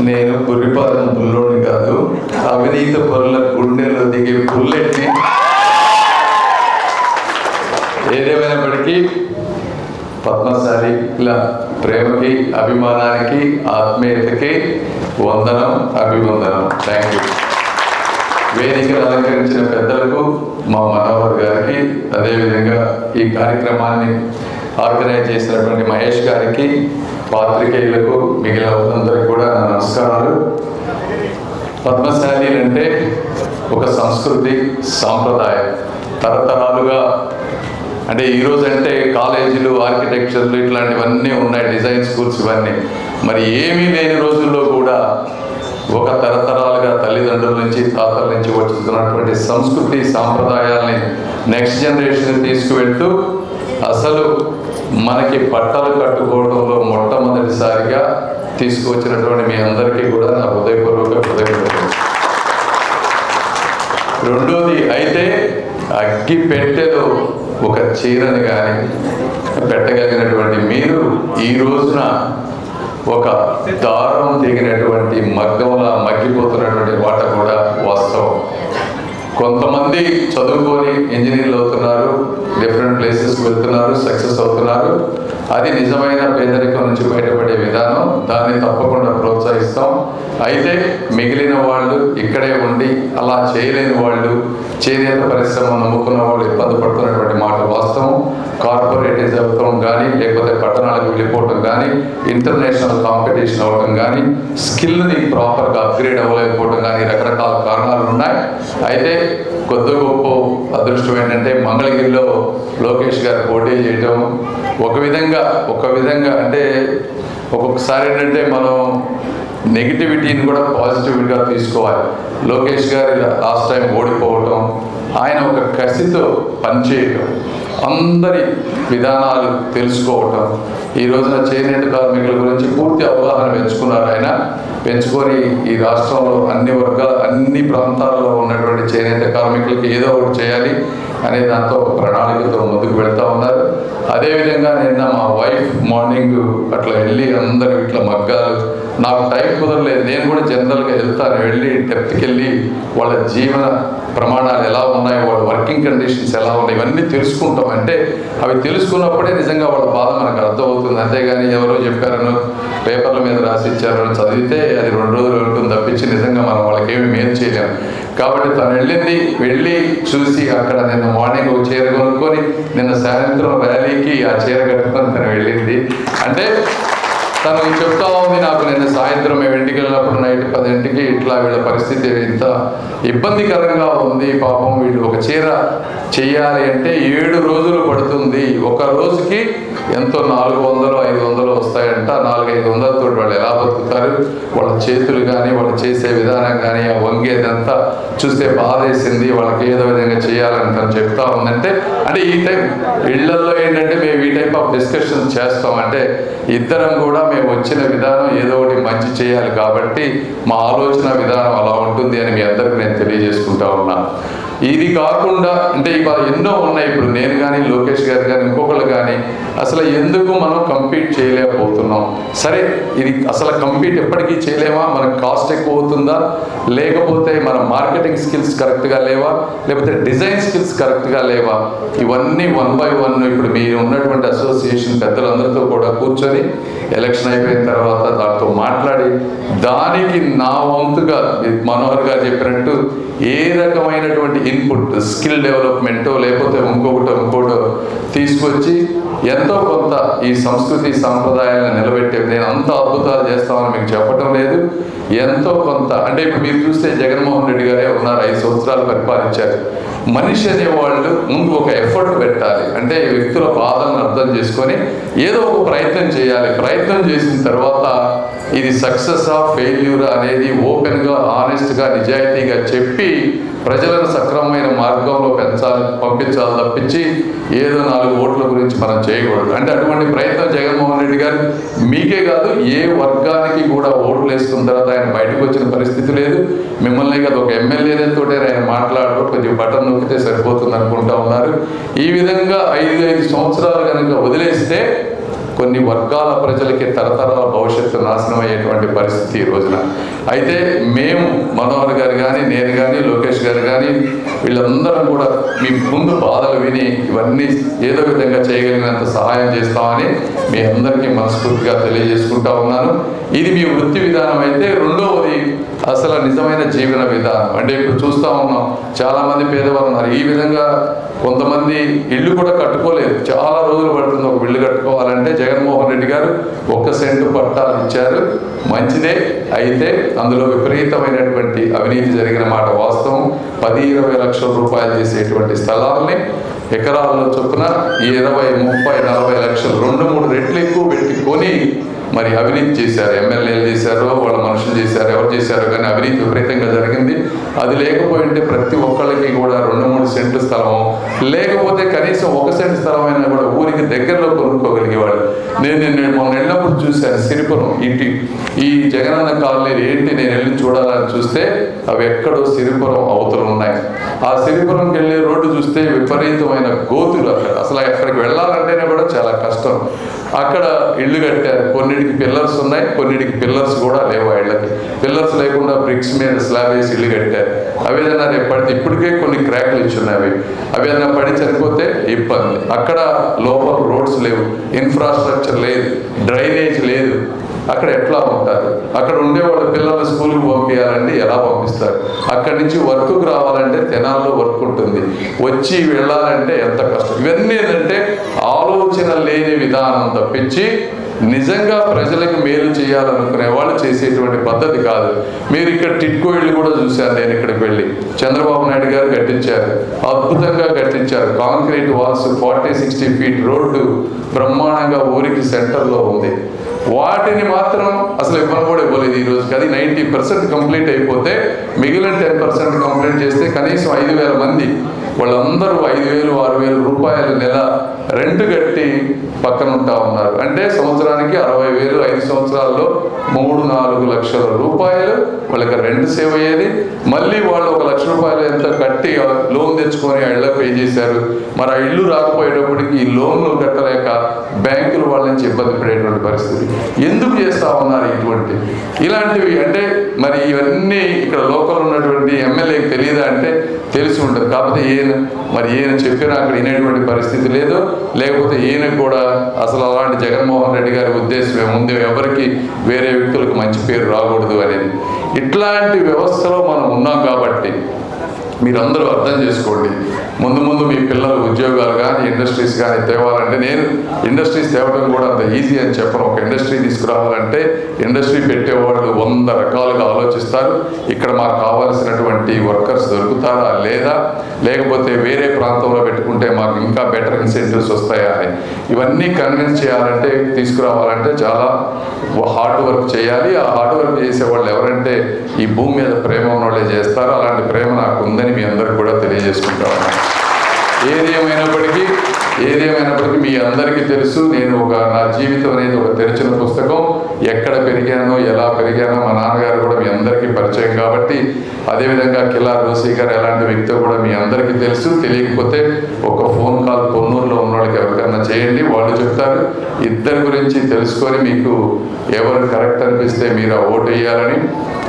నేను బుర్రిపాలెం బుల్లోని కాదు, అవినీతి పరుల గుండెల్లో దిగే బుల్లెట్ని. ఏదేమైనప్పటికీ పద్మశాలిల ప్రేమకి, అభిమానానికి, ఆత్మీయతకి వందనం, అభివందనం. Thank you. వేదికను అలంకరించిన పెద్దలకు, మా మనోహర్ గారికి, అదేవిధంగా ఈ కార్యక్రమాన్ని ఆర్గనైజ్ చేసినటువంటి మహేష్ గారికి, పాత్రికేయులకు, మిగిలిన అందరికీ కూడా నా నమస్కారాలు. పద్మశాలి అంటే ఒక సంస్కృతి, సాంప్రదాయం, తరతరాలుగా అంటే ఈరోజు అంటే కాలేజీలు, ఆర్కిటెక్చర్లు ఇట్లాంటివన్నీ ఉన్నాయి, డిజైన్ స్కూల్స్ ఇవన్నీ. మరి ఏమీ లేని రోజుల్లో కూడా ఒక తరతరాలుగా తల్లిదండ్రుల నుంచి, తాతల నుంచి వస్తున్నటువంటి సంస్కృతి, సాంప్రదాయాల్ని నెక్స్ట్ జనరేషన్ తీసుకువెళ్తూ అసలు మనకి బట్టలు కట్టుకోవడంలో మొట్టమొదటిసారిగా తీసుకువచ్చినటువంటి మీ అందరికీ కూడా నా హృదయపూర్వక రెండోది అయితే అగ్గి పెట్టెలో ఒక చీరని కానీ పెట్టగలిగినటువంటి మీరు ఈ రోజున ఒక దారం దిగినటువంటి మగ్గంలా మగ్గిపోతున్నటువంటి మాట కూడా వాస్తవం. కొంతమంది చదువుకొని ఇంజనీర్లు అవుతున్నారు, డిఫరెంట్ ప్లేసెస్కి వెళ్తున్నారు, సక్సెస్ అవుతున్నారు. అది నిజమైన పేదరికం నుంచి బయటపడే విధానం, దాన్ని తప్పకుండా ప్రోత్సహిస్తాం. అయితే మిగిలిన వాళ్ళు ఇక్కడే ఉండి అలా చేయలేని వాళ్ళు, చేనేత పరిశ్రమ నమ్ముకున్న వాళ్ళు ఇబ్బంది పడుతున్నటువంటి మాట వాస్తవం. కార్పొరేటైజ్ అవ్వటం కానీ, లేకపోతే పట్టణాలకు వెళ్ళిపోవటం కానీ, ఇంటర్నేషనల్ కాంపిటీషన్ అవ్వటం కానీ, స్కిల్ని ప్రాపర్గా అప్గ్రేడ్ అవ్వలేకపోవటం కానీ రకరకాల కారణాలు ఉన్నాయి. అయితే కొద్ది గొప్ప అదృష్టం ఏంటంటే మంగళగిరిలో లోకేష్ గారు పోటీ చేయటం ఒక విధంగా అంటే ఒక్కొక్కసారి ఏంటంటే మనం నెగిటివిటీని కూడా పాజిటివ్గా తీసుకోవాలి. లోకేష్ గారి లాస్ట్ టైం ఓడిపోవటం, ఆయన ఒక కసితో పనిచేయటం, అందరి విధానాలు తెలుసుకోవటం, ఈ రోజున చేనేత కార్మికుల గురించి పూర్తి అవగాహన పెంచుకున్నారు. ఆయన పెంచుకొని ఈ రాష్ట్రంలో అన్ని వర్గాల, అన్ని ప్రాంతాల్లో ఉన్నటువంటి చేనేత కార్మికులకి ఏదో ఒకటి చేయాలి అనే దాంతో ఒక ప్రణాళికతో ముందుకు వెళ్తూ ఉన్నారు. అదేవిధంగా నిన్న మా వైఫ్ మార్నింగ్ అట్లా వెళ్ళి అందరూ ఇట్లా మగ్గాలు, నాకు టైం కుదరలేదు, నేను కూడా జనరల్గా వెళ్తాను, వెళ్ళి డెప్త్కి వెళ్ళి వాళ్ళ జీవన ప్రమాణాలు ఎలా ఉన్నాయి, వాళ్ళ వర్కింగ్ కండిషన్స్ ఎలా ఉన్నాయి, ఇవన్నీ తెలుసుకుంటాం. అంటే అవి తెలుసుకున్నప్పుడే నిజంగా వాళ్ళ బాధ మనకు అర్థమవుతుంది. అంతేగాని ఎవరో చెప్పారనో, పేపర్ల మీద రాసి ఇచ్చారని చదివితే అది 2 రోజులు ఉంటుంది తప్పించి నిజంగా మనం వాళ్ళకి ఏమి మేలు చేయలేము. కాబట్టి తను వెళ్ళి చూసి అక్కడ నిన్న మార్నింగ్ ఒక చీర కొనుక్కొని నిన్న సాయంత్రం ర్యాలీకి ఆ చీర కట్టుకొని తను వెళ్ళింది. అంటే తను చెప్తా ఉంది నాకు, నిన్న సాయంత్రం మేము ఇంటికి వెళ్ళినప్పుడు నైట్ 10ంటికి ఇట్లా వీళ్ళ పరిస్థితి ఇంత ఇబ్బందికరంగా ఉంది, పాపం వీళ్ళు ఒక చీర చెయ్యాలి అంటే 7 రోజులు పడుతుంది, ఒక రోజుకి ఎంతో 400-500 వస్తాయంట, 400-500 వాళ్ళు ఎలా బతుకుతారు, వాళ్ళ చేతులు కానీ వాళ్ళు చేసే విధానం కానీ ఆ వంగేదంతా చూస్తే బాధేసింది, వాళ్ళకి ఏదో విధంగా చేయాలని తను చెప్తా ఉందంటే, అంటే ఈ టైం ఇళ్లలో ఏంటంటే మేము ఈ టైప్ ఆఫ్ డిస్కషన్ చేస్తాం. అంటే ఇద్దరం కూడా మేము వచ్చిన విధానం ఏదో ఒకటి మంచి చేయాలి కాబట్టి మా ఆలోచన విధానం అలా ఉంటుంది అని మీ అందరికి నేను తెలియజేసుకుంటా ఉన్నాను. ఇది కాకుండా అంటే ఇవాళ ఎన్నో ఉన్నాయి. ఇప్పుడు నేను కానీ, లోకేష్ గారు కానీ, ఇంకొకళ్ళు కానీ అసలు ఎందుకు మనం కంపీట్ చేయలేకపోతున్నాం? సరే, ఇది అసలు కంపీట్ ఎప్పటికీ చేయలేమా? మనకు కాస్ట్ ఎక్కువ అవుతుందా, లేకపోతే మన మార్కెటింగ్ స్కిల్స్ కరెక్ట్గా లేవా, లేకపోతే డిజైన్ స్కిల్స్ కరెక్ట్గా లేవా? ఇవన్నీ 1 by 1 ఇప్పుడు మీరు ఉన్నటువంటి అసోసియేషన్ పెద్దలందరితో కూడా కూర్చొని ఎలక్షన్ అయిపోయిన తర్వాత దాంతో మాట్లాడి దానికి నా వంతుగా మనోహర్ గారు చెప్పినట్టు ఏ రకమైనటువంటి ఇన్పుట్, స్కిల్ డెవలప్మెంటో లేకపోతే ఇంకోటో తీసుకొచ్చి ఎంతో కొంత ఈ సంస్కృతి సాంప్రదాయాలను నిలబెట్టే, నేను అంత అద్భుతాలు చేస్తామని మీకు చెప్పటం లేదు, ఎంతో కొంత అంటే ఇప్పుడు మీరు చూస్తే జగన్మోహన్ రెడ్డి గారే ఉన్నారు, 5 సంవత్సరాలు పరిపాలించారు. మనిషి అనేవాళ్ళు ముందు ఒక ఎఫర్ట్ పెట్టాలి. అంటే వ్యక్తుల బాధలను అర్థం చేసుకొని ఏదో ఒక ప్రయత్నం చేయాలి. ప్రయత్నం చేసిన తర్వాత ఇది సక్సెస్ ఫెయిల్యూర్ అనేది ఓపెన్గా, ఆనెస్ట్గా, నిజాయితీగా చెప్పి ప్రజలను సక్రమమైన మార్గంలో పంపించాలి తప్పించి ఏదో 4 ఓట్ల గురించి మనం చేయకూడదు. అంటే అటువంటి ప్రయత్నం జగన్మోహన్ రెడ్డి గారు మీకే కాదు ఏ వర్గానికి కూడా ఓట్లు వేసుకున్న తర్వాత ఆయన బయటకు వచ్చిన పరిస్థితి లేదు. మిమ్మల్ని కదా ఒక ఎమ్మెల్యేలతో ఆయన మాట్లాడరు, కొంచెం బటన్ నొక్కితే సరిపోతుంది అనుకుంటా ఉన్నారు. ఈ విధంగా 5 సంవత్సరాలు కనుక వదిలేస్తే కొన్ని వర్గాల ప్రజలకి తరతరాల భవిష్యత్తు నాశనం అయ్యేటువంటి పరిస్థితి ఈ రోజున. అయితే మేము మనోహర్ గారు కానీ, నేను కానీ, లోకేష్ గారు కానీ వీళ్ళందరం కూడా మీ ముందు బాధలు విని ఇవన్నీ ఏదో విధంగా చేయగలిగినంత సహాయం చేస్తామని మీ అందరికీ మనస్ఫూర్తిగా తెలియజేసుకుంటా ఉన్నాను. ఇది మీ వృత్తి విధానం అయితే, రెండవది అసలు నిజమైన జీవన విధానం. అంటే ఇప్పుడు చూస్తూ ఉన్నాం చాలామంది పేదవారు ఉన్నారు. ఈ విధంగా కొంతమంది ఇల్లు కూడా కట్టుకోలేదు, చాలా రోజులు పడుతుంది ఒక ఇల్లు కట్టుకోవాలంటే. జగన్మోహన్ రెడ్డి గారు 1 సెంటు పట్టాలు ఇచ్చారు, మంచిదే. అయితే అందులో విపరీతమైనటువంటి అవినీతి జరిగిన మాట వాస్తవం. 10-20 లక్షల రూపాయలు చేసేటువంటి స్థలాలని ఎకరాల్లో చొప్పున 20, 30, 40 లక్షలు 2-3 రెట్లు ఎక్కువ పెట్టి కొని మరి అవినీతి చేశారు. ఎమ్మెల్యేలు చేశారు, వాళ్ళ మనుషులు చేశారు, ఎవరు చేశారు, కానీ అవినీతి విపరీతంగా జరిగింది. అది లేకపోయింటే ప్రతి ఒక్కళ్ళకి కూడా 2-3 సెంట్లు స్థలం, లేకపోతే కనీసం 1 సెంటు స్థలం అయినా కూడా ఊరికి దగ్గరలో కొనుక్కోగలిగేవాడు. నేను మొన్న వెళ్ళినప్పుడు చూశాను సిరిపురం, ఈ జగనన్న కాలనీ ఏంటి నేను వెళ్ళి చూడాలని చూస్తే అవి ఎక్కడో సిరిపురం అవతలు ఉన్నాయి. ఆ సిరిపురంకి వెళ్ళే రోడ్డు చూస్తే విపరీతమైన గోతులు. అసలు అక్కడికి వెళ్ళాలంటేనే కూడా చాలా కష్టం. అక్కడ ఇళ్ళు కట్టారు, కొన్నిటికి పిల్లర్స్ ఉన్నాయి, కొన్నిటికి పిల్లర్స్ కూడా లేవు. ఇళ్ళకి పిల్లర్స్ లేకుండా బ్రిక్స్ మీద స్లాబ్ వేసి ఇల్లు కట్టారు. అవి ఏదైనా రేపు పడితే, ఇప్పటికే కొన్ని క్రాక్లు ఇచ్చున్నాయి, అవి ఏదైనా పడి చనిపోతే ఇబ్బంది. అక్కడ లోపల రోడ్స్ లేవు, ఇన్ఫ్రాస్ట్రక్చర్ లేదు, డ్రైనేజ్ లేదు. అక్కడ ఎట్లా ఉంటారు? అక్కడ ఉండే వాళ్ళ పిల్లల్ని స్కూల్కి పంపించాలంటే ఎలా పంపిస్తారు? అక్కడి నుంచి వర్క్కి రావాలంటే తెనాల్లో వర్క్ ఉంటుంది, వచ్చి వెళ్ళాలంటే ఎంత కష్టం. ఇవన్నీ ఏంటంటే ఆలోచన లేని విధానం తప్పించి నిజంగా ప్రజలకు మేలు చేయాలనుకునే వాళ్ళు చేసేటువంటి పద్ధతి కాదు. మీరు ఇక్కడ టిట్కో ఇళ్ళు కూడా చూశారు. నేను ఇక్కడికి వెళ్ళి చంద్రబాబు నాయుడు గారు కట్టించారు, అద్భుతంగా కట్టించారు. కాంక్రీట్ వాల్స్, 40-60 ఫీట్ రోడ్డు బ్రహ్మాండంగా ఊరికి సెంటర్లో ఉంది. వాటిని మాత్రం అసలు ఇవ్వను కూడా ఇవ్వలేదు ఈ రోజుకి. అది 90% కంప్లీట్ అయిపోతే మిగిలిన 10% కంప్లీట్ చేస్తే కనీసం 5,000 మంది, వాళ్ళందరూ 5,000-6,000 రూపాయలు నెల రెంట్ కట్టి పక్కన ఉంటా ఉన్నారు. అంటే సంవత్సరానికి 60,000, 5 సంవత్సరాల్లో 3-4 లక్షల రూపాయలు వాళ్ళకి రెంట్ సేవ్ అయ్యేది. మళ్ళీ వాళ్ళు 1 లక్ష రూపాయలు ఎంత కట్టి లోన్ తెచ్చుకొని ఆ ఇళ్ళ పే చేశారు. మరి ఆ ఇల్లు రాకపోయేటప్పటికి ఈ లోన్లు కట్టలేక బ్యాంకులు వాళ్ళ నుంచి ఇబ్బంది పడేటువంటి పరిస్థితి. ఎందుకు చేస్తా ఉన్నారు ఇలాంటివి? అంటే మరి ఇవన్నీ ఇక్కడ లోకల్ ఉన్నటువంటి ఎమ్మెల్యేకి తెలియదా అంటే తెలిసి ఉంటుంది. కాకపోతే ఈయన చెప్పినా అక్కడ వినేటువంటి పరిస్థితి లేదు. లేకపోతే ఈయన కూడా అసలు అలాంటి జగన్మోహన్ రెడ్డి గారి ఉద్దేశం ఏముంది, ఎవరికి వేరే వ్యక్తులకు మంచి పేరు రాకూడదు అనేది. ఇట్లాంటి వ్యవస్థలో మనం ఉన్నాం కాబట్టి మీరందరూ అర్థం చేసుకోండి. ముందు మీ పిల్లలు ఉద్యోగాలు కానీ ఇండస్ట్రీస్ కానీ తేవాలంటే, నేను ఇండస్ట్రీస్ తేవడం కూడా అంత ఈజీ అని చెప్పను. ఒక ఇండస్ట్రీ తీసుకురావాలంటే ఇండస్ట్రీ పెట్టేవాళ్ళు 100 రకాలుగా ఆలోచిస్తారు. ఇక్కడ మాకు కావాల్సినటువంటి వర్కర్స్ దొరుకుతారా లేదా, లేకపోతే వేరే ప్రాంతంలో పెట్టుకుంటే మాకు ఇంకా బెటర్ ఇన్సెంటివ్స్ వస్తాయా అని ఇవన్నీ కన్విన్స్ చేయాలంటే, తీసుకురావాలంటే చాలా హార్డ్ వర్క్ చేయాలి. ఆ హార్డ్ వర్క్ చేసేవాళ్ళు ఎవరంటే ఈ భూమి మీద ప్రేమ ఉన్న వాళ్ళే చేస్తారు. అలాంటి ప్రేమ నాకు ఉందని మీ అందరికి కూడా తెలియజేసుకుంటా ఉన్నాను. ఏది ఏమైనప్పటికీ మీ అందరికీ తెలుసు, నేను నా జీవితం అనేది ఒక తెరిచిన పుస్తకం. ఎక్కడ పెరిగానో, ఎలా పెరిగానో మా నాన్నగారు కూడా మీ అందరికీ పరిచయం కాబట్టి, అదేవిధంగా కిలార్ రోసీ గారు ఎలాంటి వ్యక్తితో కూడా మీ అందరికీ తెలుసు. తెలియకపోతే ఒక ఫోన్ కాల్ పొన్నూరులో ఉన్న వాళ్ళకి ఎవరికైనా చేయండి, వాళ్ళు చెప్తారు. ఇద్దరి గురించి తెలుసుకొని మీకు ఎవరు కరెక్ట్ అనిపిస్తే మీరు ఆ ఓటు వేయాలని,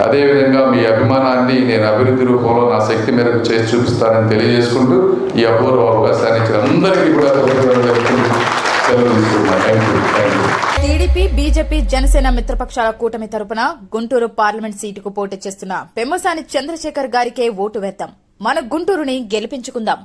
అదేవిధంగా మీ అభిమానాన్ని నేను అభివృద్ధి రూపంలో నా శక్తి మేరకు చేసి చూపిస్తానని తెలియజేసుకుంటూ ఈ అపూర్వ అవకాశాన్ని ఇచ్చిన అందరికీ కూడా టీడీపీ, బీజేపీ, జనసేన మిత్రపక్షాల కూటమి తరపున గుంటూరు పార్లమెంట్ సీటుకు పోటీ చేస్తున్న పెమ్మసాని చంద్రశేఖర్ గారికే ఓటు వేద్దాం. మన గుంటూరుని గెలిపించుకుందాం.